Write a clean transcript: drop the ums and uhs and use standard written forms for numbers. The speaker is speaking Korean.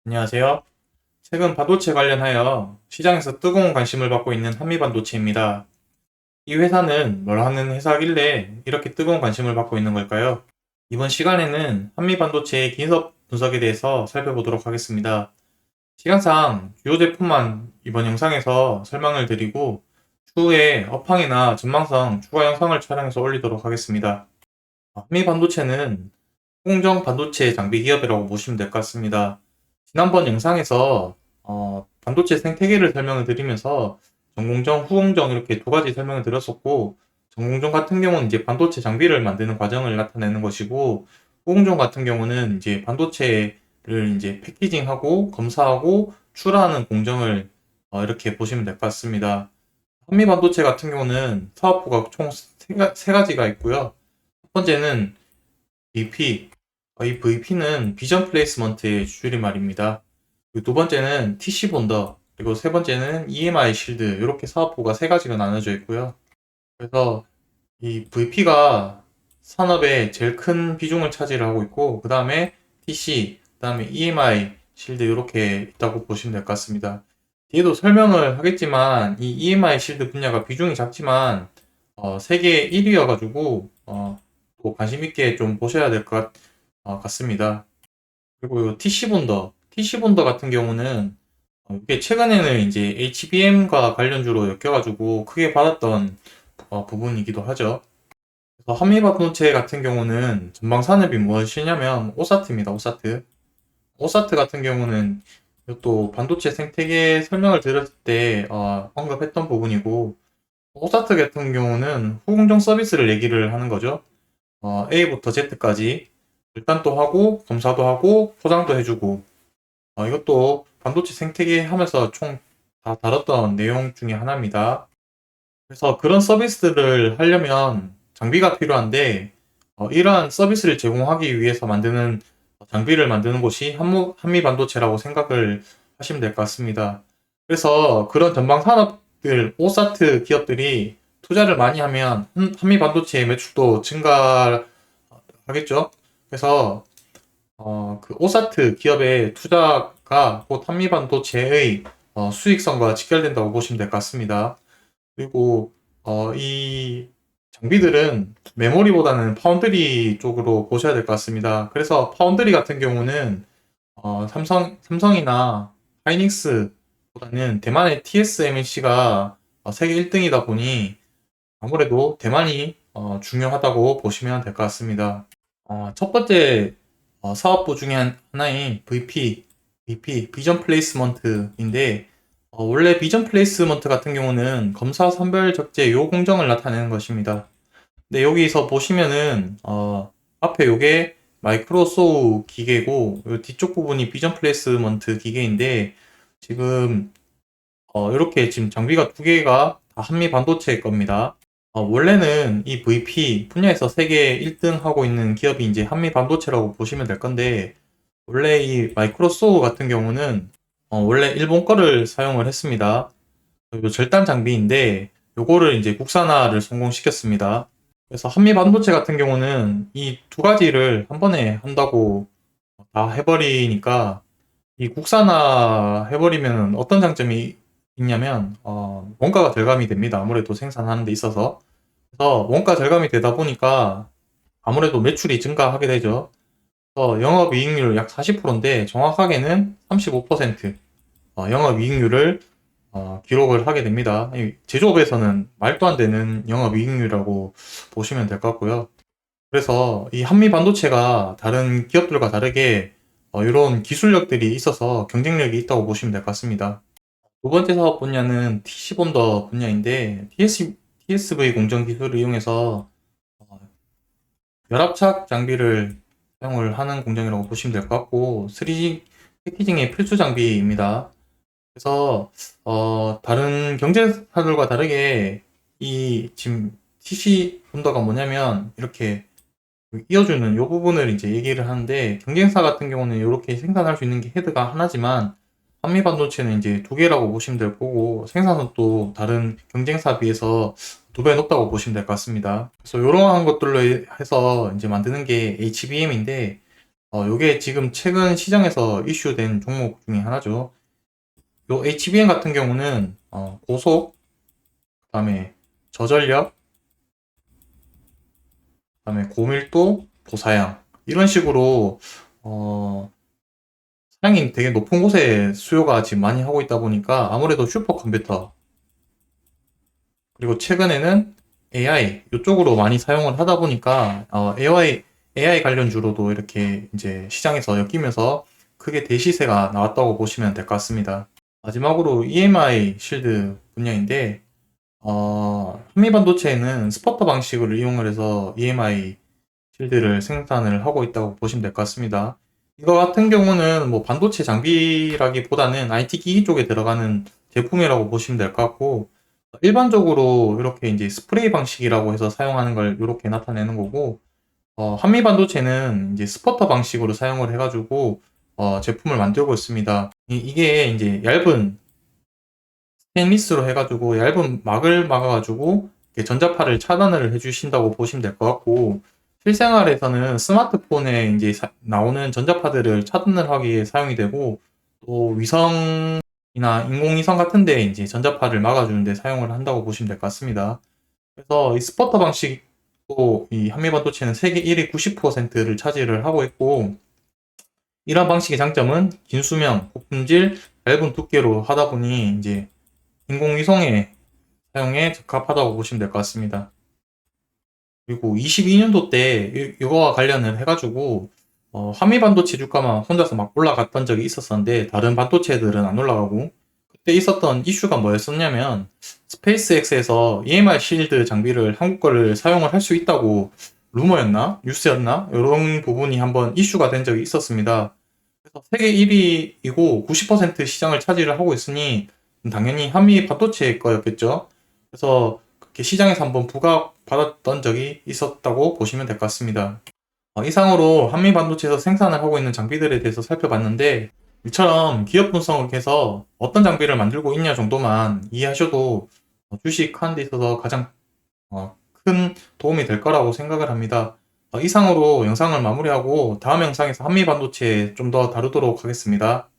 안녕하세요. 최근 반도체 관련하여 시장에서 뜨거운 관심을 받고 있는 한미반도체입니다. 이 회사는 뭘 하는 회사길래 이렇게 뜨거운 관심을 받고 있는 걸까요? 이번 시간에는 한미반도체의 기업 분석에 대해서 살펴보도록 하겠습니다. 시간상 주요 제품만 이번 영상에서 설명을 드리고 추후에 업황이나 전망성 추가 영상을 촬영해서 올리도록 하겠습니다. 한미반도체는 공정 반도체 장비 기업이라고 보시면 될 것 같습니다. 지난번 영상에서 반도체 생태계를 설명을 드리면서 전공정, 후공정 이렇게 두 가지 설명을 드렸었고, 전공정 같은 경우는 이제 반도체 장비를 만드는 과정을 나타내는 것이고, 후공정 같은 경우는 이제 반도체를 이제 패키징하고 검사하고 출하하는 공정을 이렇게 보시면 될 것 같습니다. 한미 반도체 같은 경우는 사업부가 총 세 가지가 있고요. 첫 번째는 VP, 이 VP는 비전 플레이스먼트의 줄임말입니다. 그리고 두 번째는 TC 본더, 그리고 세 번째는 EMI 실드, 이렇게 사업부가 세 가지가 나눠져 있고요. 그래서 이 VP가 산업에 제일 큰 비중을 차지를 하고 있고, 그 다음에 TC, 그 다음에 EMI 실드 이렇게 있다고 보시면 될 것 같습니다. 뒤에도 설명을 하겠지만 이 EMI 실드 분야가 비중이 작지만 세계 1위여가지고 또 관심 있게 좀 보셔야 될 것 같습니다. 그리고 요 TC 본더 같은 경우는 이게 최근에는 이제 HBM과 관련주로 엮여가지고 크게 받았던 부분이기도 하죠. 그래서 한미반도체 같은 경우는 전방 산업이 무엇이냐면 오사트입니다. 오사트. 오사트 같은 경우는 또 반도체 생태계 설명을 드렸을 때 언급했던 부분이고, 오사트 같은 경우는 후공정 서비스를 얘기를 하는 거죠. A부터 Z까지 일단도 하고 검사도 하고 포장도 해주고, 이것도 반도체 생태계 하면서 총 다 다뤘던 내용 중에 하나입니다. 그래서 그런 서비스를 하려면 장비가 필요한데, 이러한 서비스를 제공하기 위해서 만드는 장비를 만드는 곳이 한미 반도체라고 생각을 하시면 될 것 같습니다. 그래서 그런 전방 산업들, 오사트 기업들이 투자를 많이 하면 한미 반도체 매출도 증가하겠죠. 그래서 그 오사트 기업의 투자가 곧 한미 반도체의 수익성과 직결된다고 보시면 될 것 같습니다. 그리고 이 장비들은 메모리보다는 파운드리 쪽으로 보셔야 될 것 같습니다. 그래서 파운드리 같은 경우는 삼성이나 하이닉스보다는 대만의 TSMC가 세계 1등이다 보니 아무래도 대만이 중요하다고 보시면 될 것 같습니다. 첫 번째 사업부 중에 하나인 VP, 비전 플레이스먼트인데, 원래 비전 플레이스먼트 같은 경우는 검사 선별 적재 요 공정을 나타내는 것입니다. 근데 여기서 보시면은 앞에 요게 마이크로 소우 기계고 요 뒤쪽 부분이 비전 플레이스먼트 기계인데, 지금 이렇게 지금 장비가 두 개가 다 한미 반도체일 겁니다. 원래는 이 VP 분야에서 세계 1등 하고 있는 기업이 이제 한미 반도체라고 보시면 될 건데, 원래 이 마이크로소프 같은 경우는 원래 일본 거를 사용을 했습니다. 요 절단 장비인데 요거를 이제 국산화를 성공시켰습니다. 그래서 한미 반도체 같은 경우는 이 두 가지를 한 번에 한다고 다 해버리니까, 이 국산화 해버리면 어떤 장점이 있냐면 원가가 절감이 됩니다. 아무래도 생산하는 데 있어서. 그래서 원가 절감이 되다 보니까 아무래도 매출이 증가하게 되죠. 영업이익률 약 40%인데 정확하게는 35% 영업이익률을 기록을 하게 됩니다. 제조업에서는 말도 안 되는 영업이익률이라고 보시면 될 것 같고요. 그래서 이 한미 반도체가 다른 기업들과 다르게 이런 기술력들이 있어서 경쟁력이 있다고 보시면 될 것 같습니다. 두 번째 사업 분야는 TC본더 분야인데, TSV 공정 기술을 이용해서 어, 열압착 장비를 사용을 하는 공정이라고 보시면 될 것 같고, 3D 패키징의 필수 장비입니다. 그래서 다른 경쟁사들과 다르게 이 지금 TC 본더가 뭐냐면 이렇게 이어주는 이 부분을 이제 얘기를 하는데, 경쟁사 같은 경우는 이렇게 생산할 수 있는 게 헤드가 하나지만 한미 반도체는 이제 두 개라고 보시면 될 거고, 생산성도 다른 경쟁사 비해서 두 배 높다고 보시면 될 것 같습니다. 그래서 이러한 것들로 해서 이제 만드는 게 HBM인데, 요게 지금 최근 시장에서 이슈된 종목 중에 하나죠. 요 HBM 같은 경우는 고속, 그다음에 저전력, 그다음에 고밀도, 고사양 이런 식으로 어, 사양이 되게 높은 곳에 수요가 지금 많이 하고 있다 보니까 아무래도 슈퍼컴퓨터 그리고 최근에는 AI 이쪽으로 많이 사용을 하다 보니까 AI 관련주로도 이렇게 이제 시장에서 엮이면서 크게 대시세가 나왔다고 보시면 될 것 같습니다. 마지막으로 EMI 실드 분야인데 한미반도체는 스포터 방식을 이용을 해서 EMI 실드를 생산을 하고 있다고 보시면 될 것 같습니다. 이거 같은 경우는 뭐 반도체 장비라기보다는 IT 기기 쪽에 들어가는 제품이라고 보시면 될 것 같고, 일반적으로 이렇게 이제 스프레이 방식이라고 해서 사용하는 걸 이렇게 나타내는 거고, 한미 반도체는 이제 스퍼터 방식으로 사용을 해가지고, 제품을 만들고 있습니다. 이게 이제 얇은 스테인리스로 해가지고 얇은 막을 막아가지고 이렇게 전자파를 차단을 해주신다고 보시면 될 것 같고, 실생활에서는 스마트폰에 이제 나오는 전자파들을 차단을 하기 위해 사용이 되고, 또 위성이나 인공위성 같은 데 이제 전자파를 막아주는데 사용을 한다고 보시면 될 것 같습니다. 그래서 이 스포터 방식도 이 한미반도체는 세계 1위 90%를 차지를 하고 있고, 이러한 방식의 장점은 긴 수명, 고품질, 얇은 두께로 하다 보니 이제 인공위성의 사용에 적합하다고 보시면 될 것 같습니다. 그리고 22년도 때 이거와 관련을 해가지고 한미 반도체 주가만 혼자서 막 올라갔던 적이 있었었는데 다른 반도체들은 안 올라가고, 그때 있었던 이슈가 뭐였었냐면 스페이스X에서 EMR 실드 장비를 한국 거를 사용을 할 수 있다고 루머였나 뉴스였나 이런 부분이 한번 이슈가 된 적이 있었습니다. 그래서 세계 1위이고 90% 시장을 차지를 하고 있으니 당연히 한미 반도체 거였겠죠. 그래서 그렇게 시장에서 한번 부각받았던 적이 있었다고 보시면 될 것 같습니다. 이상으로 한미 반도체에서 생산을 하고 있는 장비들에 대해서 살펴봤는데, 이처럼 기업 분석을 해서 어떤 장비를 만들고 있냐 정도만 이해하셔도 주식 하는 데 있어서 가장 큰 도움이 될 거라고 생각을 합니다. 이상으로 영상을 마무리하고 다음 영상에서 한미 반도체 좀 더 다루도록 하겠습니다.